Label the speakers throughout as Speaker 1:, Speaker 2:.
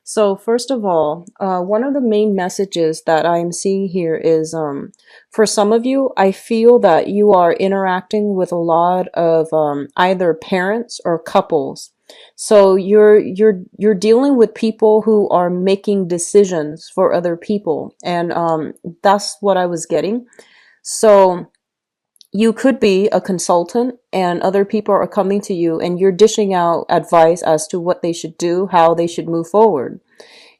Speaker 1: So first of all, one of the main messages that I'm seeing here is, for some of you, I feel that you are interacting with a lot of either parents or couples. So you're dealing with people who are making decisions for other people, and that's what I was getting. So you could be a consultant and other people are coming to you and you're dishing out advice as to what they should do, how they should move forward.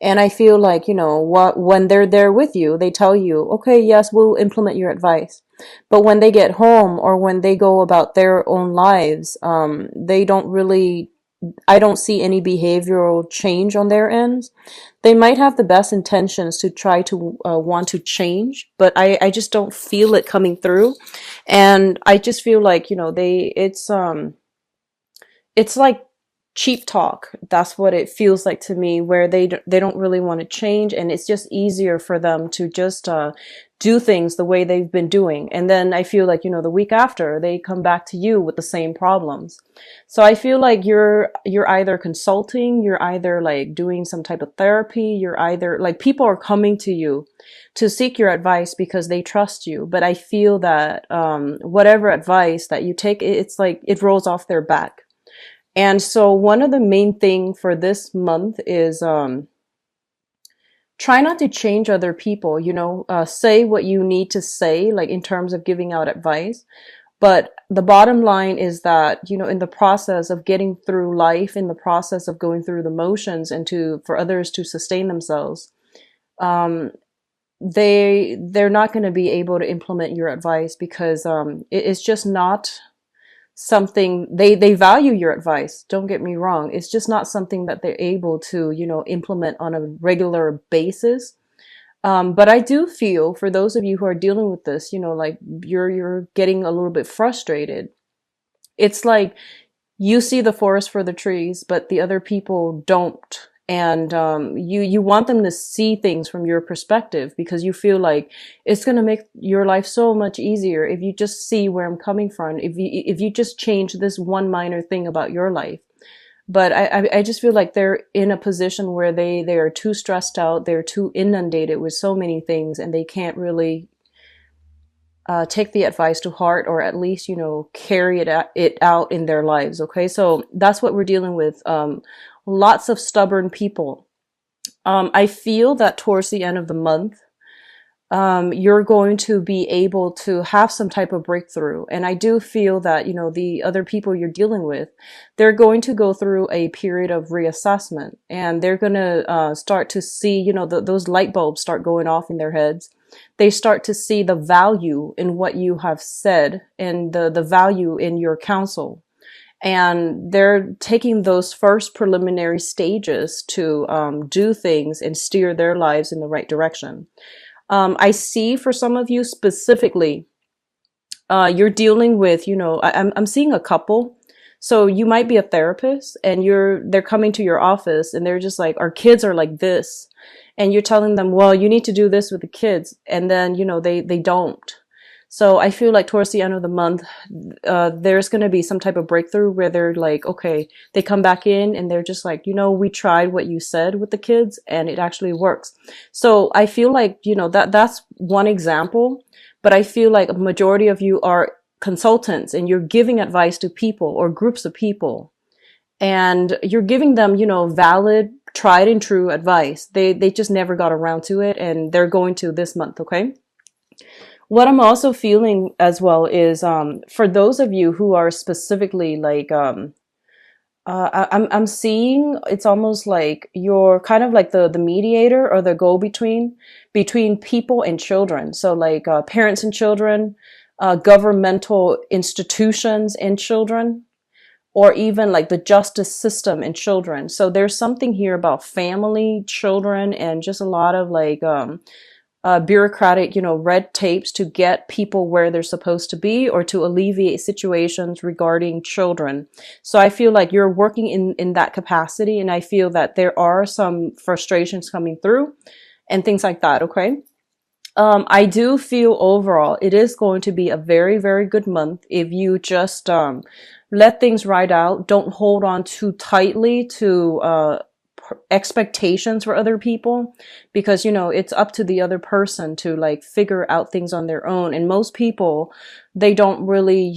Speaker 1: And I feel like, when they're there with you, they tell you, okay, yes, we'll implement your advice. But when they get home or when they go about their own lives, they don't really, I don't see any behavioral change on their ends. They might have the best intentions to try to want to change, but I just don't feel it coming through. And I just feel like, it's like cheap talk. That's what it feels like to me, where they don't really want to change, and it's just easier for them to just do things the way they've been doing. And then I feel like, the week after, they come back to you with the same problems. So I feel like you're either consulting, you're either like doing some type of therapy, you're either like people are coming to you to seek your advice because they trust you. But I feel that whatever advice that you take, it's like it rolls off their back. And so one of the main thing for this month is try not to change other people, say what you need to say, like in terms of giving out advice. But the bottom line is that, in the process of getting through life, in the process of going through the motions and for others to sustain themselves, um, they're not going to be able to implement your advice because it's just not something they value your advice. Don't get me wrong. It's just not something that they're able to, implement on a regular basis. But I do feel for those of you who are dealing with this, like you're getting a little bit frustrated. It's like you see the forest for the trees, but the other people don't. And you want them to see things from your perspective because you feel like it's going to make your life so much easier if you just see where I'm coming from. If you just change this one minor thing about your life. But I just feel like they're in a position where they are too stressed out, they're too inundated with so many things, and they can't really take the advice to heart, or at least, carry it out in their lives. Okay, so that's what we're dealing with. Lots of stubborn people. I feel that towards the end of the month, you're going to be able to have some type of breakthrough. And I do feel that, the other people you're dealing with, they're going to go through a period of reassessment, and they're going to start to see, those light bulbs start going off in their heads. They start to see the value in what you have said and the value in your counsel. And they're taking those first preliminary stages to do things and steer their lives in the right direction. I see for some of you specifically, you're dealing with, I'm seeing a couple. So you might be a therapist and they're coming to your office and they're just like, our kids are like this. And you're telling them, well, you need to do this with the kids. And then, they don't. So I feel like towards the end of the month, there's going to be some type of breakthrough where they're like, okay, they come back in and they're just like, we tried what you said with the kids and it actually works. So I feel like, that's one example, but I feel like a majority of you are consultants and you're giving advice to people or groups of people, and you're giving them, valid, tried and true advice. They just never got around to it, and they're going to this month. Okay. What I'm also feeling as well is, for those of you who are specifically like, I'm seeing it's almost like you're kind of like the mediator or the between people and children. So like parents and children, governmental institutions and children, or even like the justice system and children. So there's something here about family, children, and just a lot of like bureaucratic, red tapes to get people where they're supposed to be or to alleviate situations regarding children. So I feel like you're working in that capacity, and I feel that there are some frustrations coming through and things like that. Okay. I do feel overall it is going to be a very, very good month if you just let things ride out. Don't hold on too tightly to expectations for other people, because it's up to the other person to like figure out things on their own. And most people, they don't really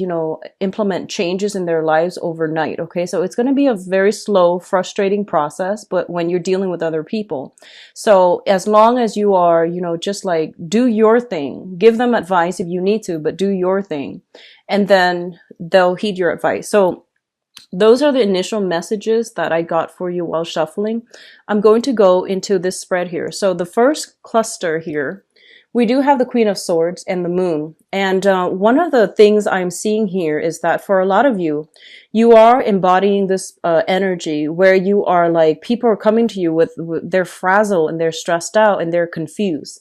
Speaker 1: implement changes in their lives overnight. Okay, so it's going to be a very slow, frustrating process, but when you're dealing with other people. So as long as you are just like do your thing, give them advice if you need to, but do your thing, and then they'll heed your advice. So those are the initial messages that I got for you while shuffling. I'm going to go into this spread here. So the first cluster here, we do have the Queen of Swords and the Moon. And one of the things I'm seeing here is that for a lot of you, you are embodying this energy where you are like, people are coming to you with they're frazzled and they're stressed out and they're confused.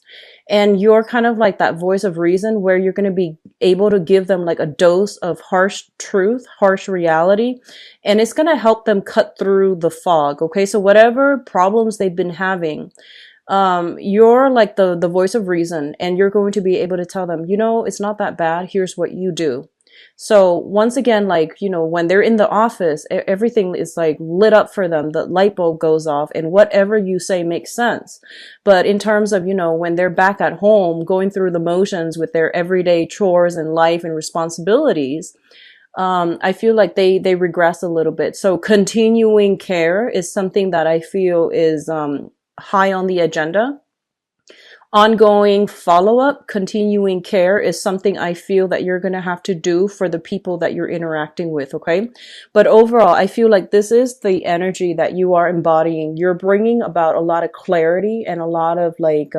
Speaker 1: And you're kind of like that voice of reason where you're going to be able to give them like a dose of harsh truth, harsh reality, and it's going to help them cut through the fog. Okay, so whatever problems they've been having, you're like the voice of reason, and you're going to be able to tell them, it's not that bad. Here's what you do. So once again, like, when they're in the office, everything is like lit up for them. The light bulb goes off and whatever you say makes sense. But in terms of, when they're back at home, going through the motions with their everyday chores and life and responsibilities, I feel like they regress a little bit. So continuing care is something that I feel is, high on the agenda. Ongoing follow-up, continuing care is something I feel that you're going to have to do for the people that you're interacting with, okay? But overall, I feel like this is the energy that you are embodying. You're bringing about a lot of clarity and a lot of like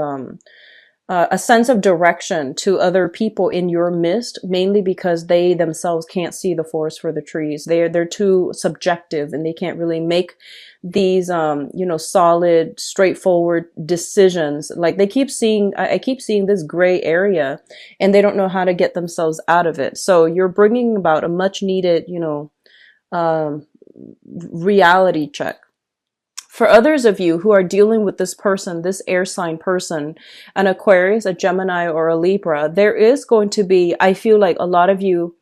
Speaker 1: a sense of direction to other people in your midst, mainly because they themselves can't see the forest for the trees. They're too subjective and they can't really make these solid, straightforward decisions. Like I keep seeing this gray area and they don't know how to get themselves out of it. So you're bringing about a much needed reality check. For others of you who are dealing with this person, this air sign person, an Aquarius, a Gemini, or a Libra, there is going to be, I feel like a lot of you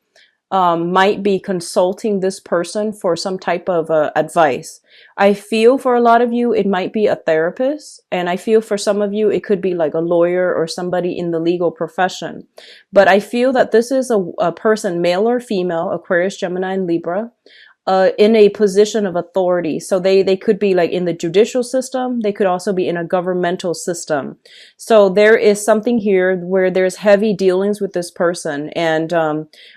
Speaker 1: might be consulting this person for some type of advice. I feel for a lot of you, it might be a therapist. And I feel for some of you, it could be like a lawyer or somebody in the legal profession. But I feel that this is a person, male or female, Aquarius, Gemini, and Libra, in a position of authority. So they could be like in the judicial system. They could also be in a governmental system. So there is something here where there's heavy dealings with this person. And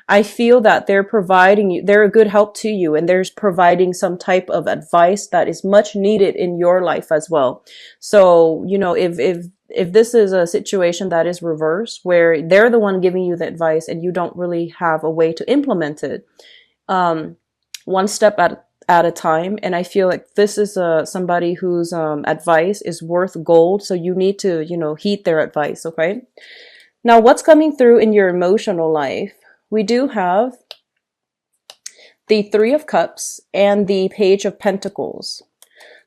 Speaker 1: I feel that they're providing you, they're a good help to you, and they're providing some type of advice that is much needed in your life as well. So, if this is a situation that is reversed, where they're the one giving you the advice and you don't really have a way to implement it, one step at a time. And I feel like this is somebody whose advice is worth gold. So you need to, heed their advice. Okay. Now, what's coming through in your emotional life? We do have the Three of Cups and the Page of Pentacles.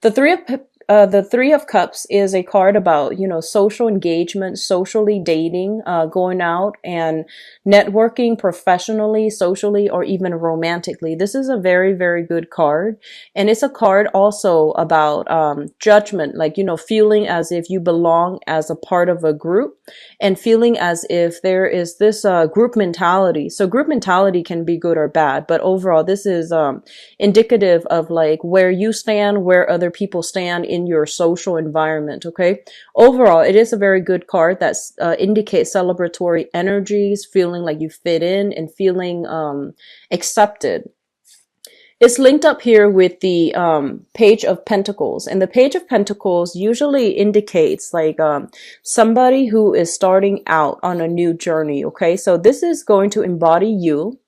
Speaker 1: The Three of Cups is a card about, social engagement, socially dating, going out and networking professionally, socially, or even romantically. This is a very, very good card. And it's a card also about judgment, like, feeling as if you belong as a part of a group and feeling as if there is this group mentality. So group mentality can be good or bad, but overall, this is indicative of like where you stand, where other people stand in your social environment. Okay. Overall, it is a very good card that indicates celebratory energies, feeling like you fit in and feeling accepted. It's linked up here with the Page of Pentacles, and the Page of Pentacles usually indicates like somebody who is starting out on a new journey. Okay, so this is going to embody you.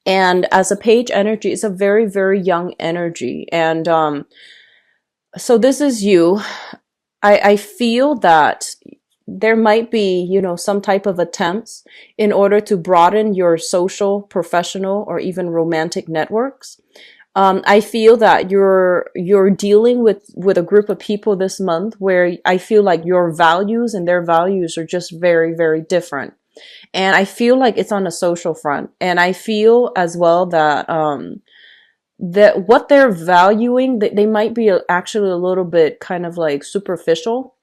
Speaker 1: And as a page energy, it's a very, very young energy. And so this is you. I feel that there might be, some type of attempts in order to broaden your social, professional, or even romantic networks. I feel that you're dealing with a group of people this month where I feel like your values and their values are just very, very different. And I feel like it's on a social front. And I feel as well that that what they're valuing, they might be actually a little bit kind of like superficial.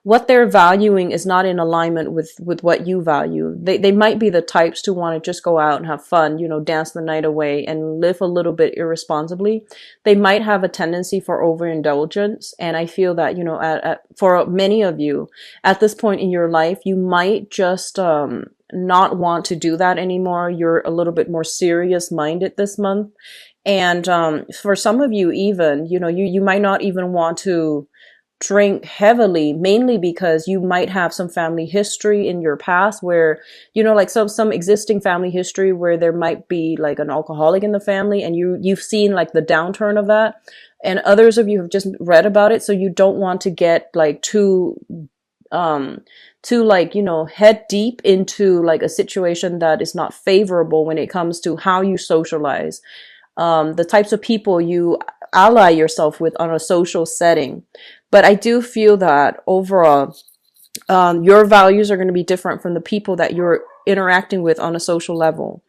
Speaker 1: What they're valuing is not in alignment with what you value. They might be the types to want to just go out and have fun, you know, dance the night away and live a little bit irresponsibly. They might have a tendency for overindulgence, and I feel that, you know, for many of you at this point in your life, you might just not want to do that anymore. You're a little bit more serious minded this month. And for some of you, even, you know, you might not even want to drink heavily, mainly because you might have some family history in your past where, you know, like some existing family history where there might be like an alcoholic in the family, and you've seen like the downturn of that, and others of you have just read about it, so you don't want to get like too like, you know, head deep into like a situation that is not favorable when it comes to how you socialize, the types of people you ally yourself with on a social setting. But I do feel that overall, your values are going to be different from the people that you're interacting with on a social level.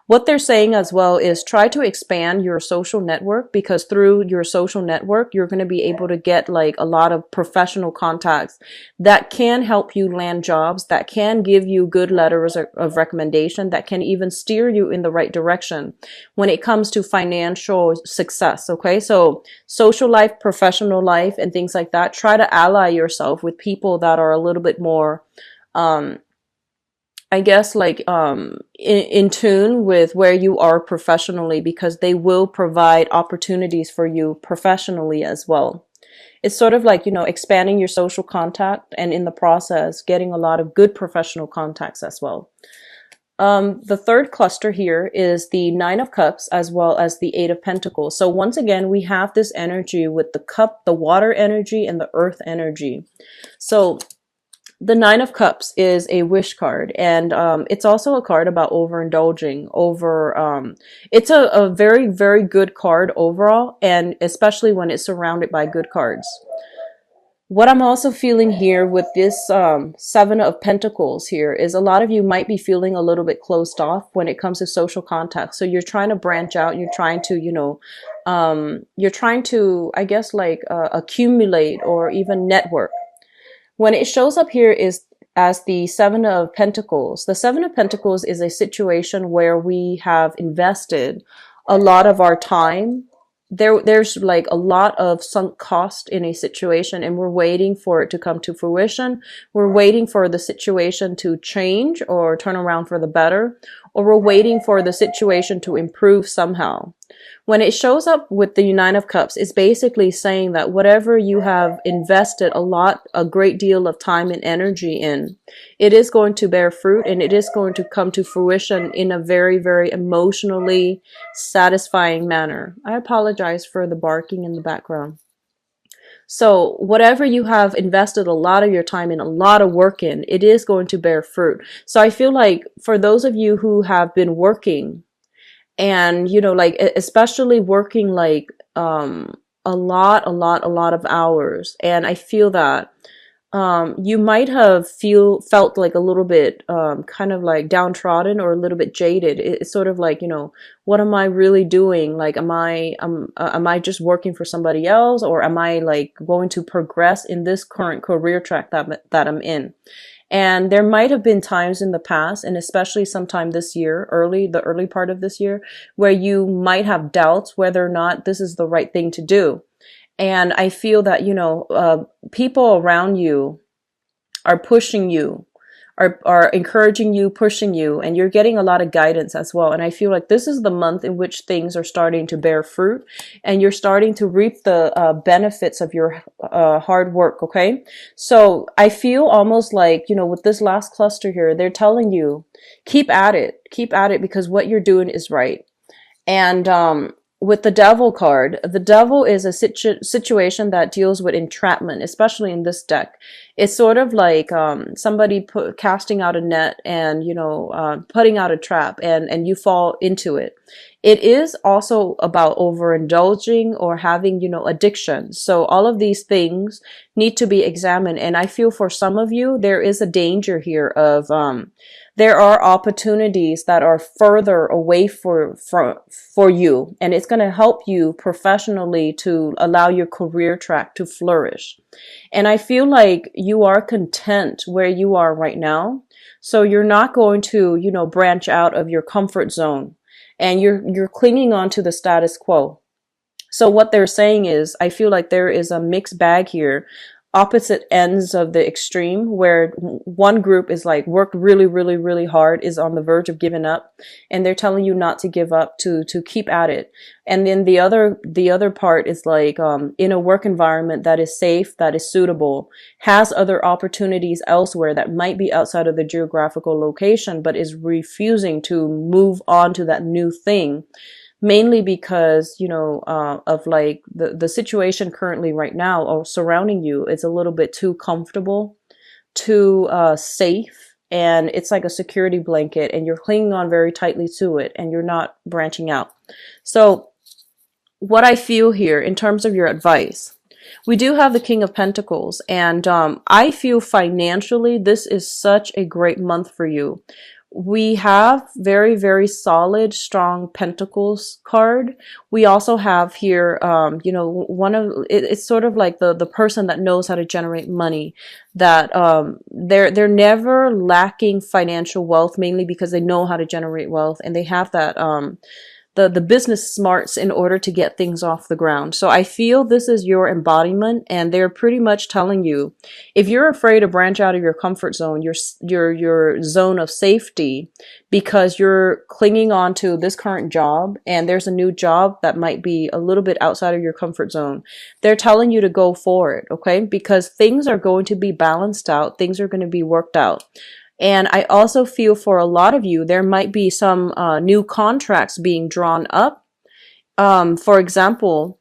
Speaker 1: What they're saying as well is try to expand your social network, because through your social network, you're going to be able to get like a lot of professional contacts that can help you land jobs, that can give you good letters of recommendation, that can even steer you in the right direction when it comes to financial success. Okay. So social life, professional life, and things like that, try to ally yourself with people that are a little bit more, I guess like in tune with where you are professionally, because they will provide opportunities for you professionally as well. It's sort of like, you know, expanding your social contact, and in the process getting a lot of good professional contacts as well. The third cluster here is the Nine of Cups as well as the Eight of Pentacles. So once again, we have this energy with the cup, the water energy, and the earth energy. So the Nine of Cups is a wish card, and it's also a card about overindulging over, it's a very, very good card overall, and especially when it's surrounded by good cards. What I'm also feeling here with this Seven of Pentacles here is a lot of you might be feeling a little bit closed off when it comes to social contact. So you're trying to branch out, you're trying to, you know, you're trying to, I guess, like accumulate or even network. When it shows up here is as the Seven of Pentacles. The Seven of Pentacles is a situation where we have invested a lot of our time. There's like a lot of sunk cost in a situation, and we're waiting for it to come to fruition. We're waiting for the situation to change or turn around for the better, or we're waiting for the situation to improve somehow. When it shows up with the Nine of Cups, it's basically saying that whatever you have invested a great deal of time and energy in, it is going to bear fruit, and it is going to come to fruition in a very, very emotionally satisfying manner. I apologize for the barking in the background. So whatever you have invested a lot of your time in, a lot of work in, it is going to bear fruit. So I feel like for those of you who have been working, and, you know, like, especially working like, a lot of hours. And I feel that, you might have felt like a little bit, kind of like downtrodden or a little bit jaded. It's sort of like, you know, what am I really doing? Like, am I just working for somebody else, or am I like going to progress in this current career track that I'm in? And there might have been times in the past, and especially sometime this year, the early part of this year, where you might have doubts whether or not this is the right thing to do. And I feel that, you know, people around you are pushing you, are encouraging you, pushing you, and you're getting a lot of guidance as well. And I feel like this is the month in which things are starting to bear fruit, and you're starting to reap the benefits of your hard work. Okay. So I feel almost like, you know, with this last cluster here, they're telling you, keep at it, because what you're doing is right. And, with the Devil card, the Devil is a situation that deals with entrapment, especially in this deck. It's sort of like somebody casting out a net and, putting out a trap, and you fall into it. It is also about overindulging or having, addiction. So all of these things need to be examined. And I feel for some of you, there is a danger here of, there are opportunities that are further away for you, and it's going to help you professionally to allow your career track to flourish. And I feel like you are content where you are right now. So you're not going to, branch out of your comfort zone, and you're clinging on to the status quo. So what they're saying is, I feel like there is a mixed bag here, opposite ends of the extreme, where one group is like worked really, really, really hard, is on the verge of giving up, and they're telling you not to give up, to keep at it. And then the other part is like, in a work environment that is safe, that is suitable, has other opportunities elsewhere that might be outside of the geographical location, but is refusing to move on to that new thing, mainly because, of like the situation currently right now or surrounding you is a little bit too comfortable, too safe, and it's like a security blanket, and you're clinging on very tightly to it, and you're not branching out. So what I feel here in terms of your advice, we do have the King of Pentacles, and I feel financially this is such a great month for you. We have very, very solid, strong Pentacles card. We also have here, it's sort of like the person that knows how to generate money, that they're never lacking financial wealth, mainly because they know how to generate wealth, and they have that the business smarts in order to get things off the ground. So I feel this is your embodiment, and they're pretty much telling you, if you're afraid to branch out of your comfort zone, your zone of safety, because you're clinging on to this current job, and there's a new job that might be a little bit outside of your comfort zone, they're telling you to go for it, okay? Because things are going to be balanced out, things are going to be worked out. And I also feel for a lot of you, there might be some new contracts being drawn up. For example,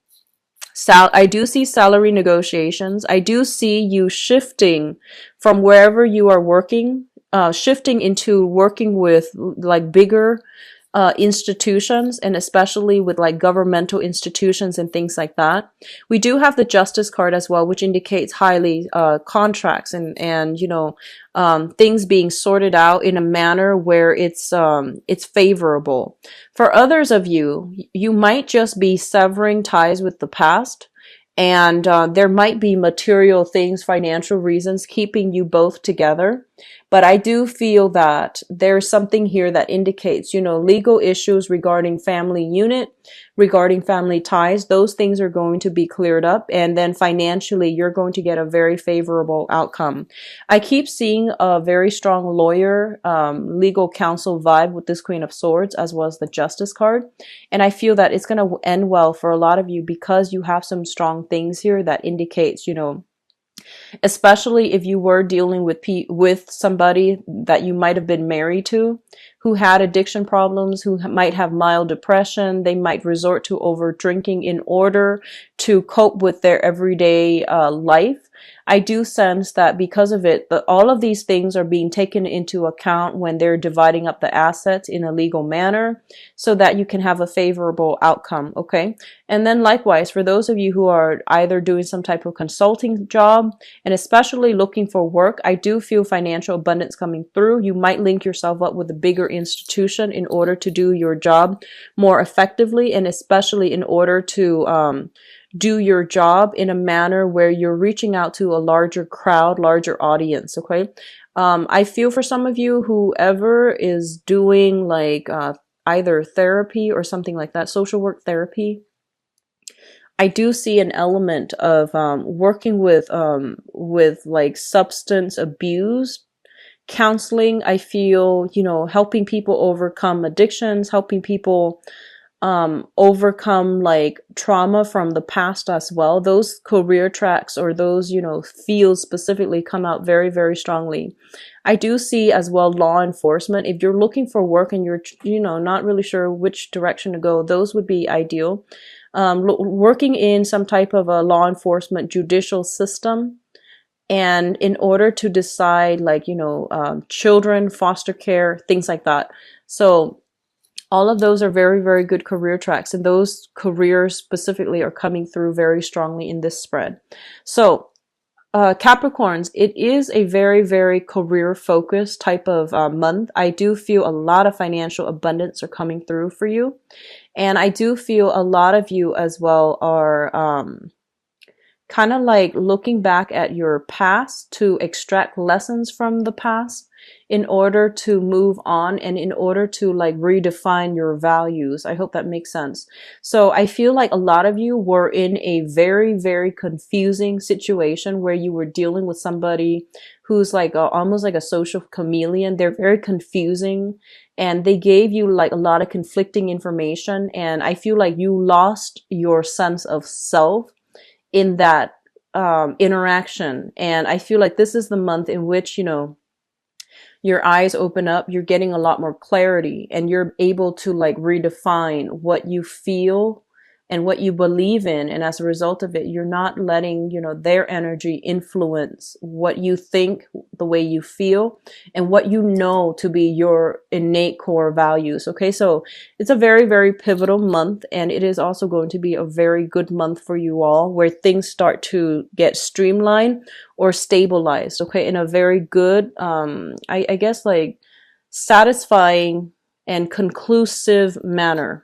Speaker 1: I do see salary negotiations. I do see you shifting from wherever you are working, shifting into working with like bigger institutions, and especially with like governmental institutions and things like that. We do have the Justice card as well, which indicates highly contracts and things being sorted out in a manner where it's favorable. For others of you, you might just be severing ties with the past. And there might be material things, financial reasons keeping you both together. But I do feel that there's something here that indicates, legal issues regarding family unit, regarding family ties. Those things are going to be cleared up. And then financially, you're going to get a very favorable outcome. I keep seeing a very strong lawyer, legal counsel vibe with this Queen of Swords, as well as the Justice card. And I feel that it's going to end well for a lot of you, because you have some strong things here that indicates, especially if you were dealing with somebody that you might have been married to, who had addiction problems, who might have mild depression. They might resort to over drinking in order to cope with their everyday life. I do sense that because of it, all of these things are being taken into account when they're dividing up the assets in a legal manner, so that you can have a favorable outcome, okay? And then likewise, for those of you who are either doing some type of consulting job, and especially looking for work, I do feel financial abundance coming through. You might link yourself up with a bigger institution in order to do your job more effectively, and especially in order to do your job in a manner where you're reaching out to a larger crowd, larger audience, okay? I feel for some of you, whoever is doing like either therapy or something like that, social work therapy, I do see an element of working with like substance abuse counseling. I feel, helping people overcome addictions, helping people overcome like trauma from the past as well. Those career tracks or those, fields specifically come out very, very strongly. I do see as well law enforcement. If you're looking for work and you're, not really sure which direction to go, those would be ideal. Working in some type of a law enforcement judicial system And in order to decide, like, children, foster care, things like that. So all of those are very, very good career tracks. And those careers specifically are coming through very strongly in this spread. So Capricorns, it is a very, very career focused type of month. I do feel a lot of financial abundance are coming through for you. And I do feel a lot of you as well are kind of like looking back at your past to extract lessons from the past in order to move on and in order to like redefine your values. I hope that makes sense. So I feel like a lot of you were in a very, very confusing situation where you were dealing with somebody who's like almost like a social chameleon. They're very confusing and they gave you like a lot of conflicting information. And I feel like you lost your sense of self in that interaction. And I feel like this is the month in which, your eyes open up, you're getting a lot more clarity and you're able to like redefine what you feel and what you believe in. And as a result of it, you're not letting, their energy influence what you think, the way you feel, and what you know to be your innate core values. Okay. So it's a very, very pivotal month. And it is also going to be a very good month for you all where things start to get streamlined or stabilized. Okay. In a very good, I guess like satisfying and conclusive manner.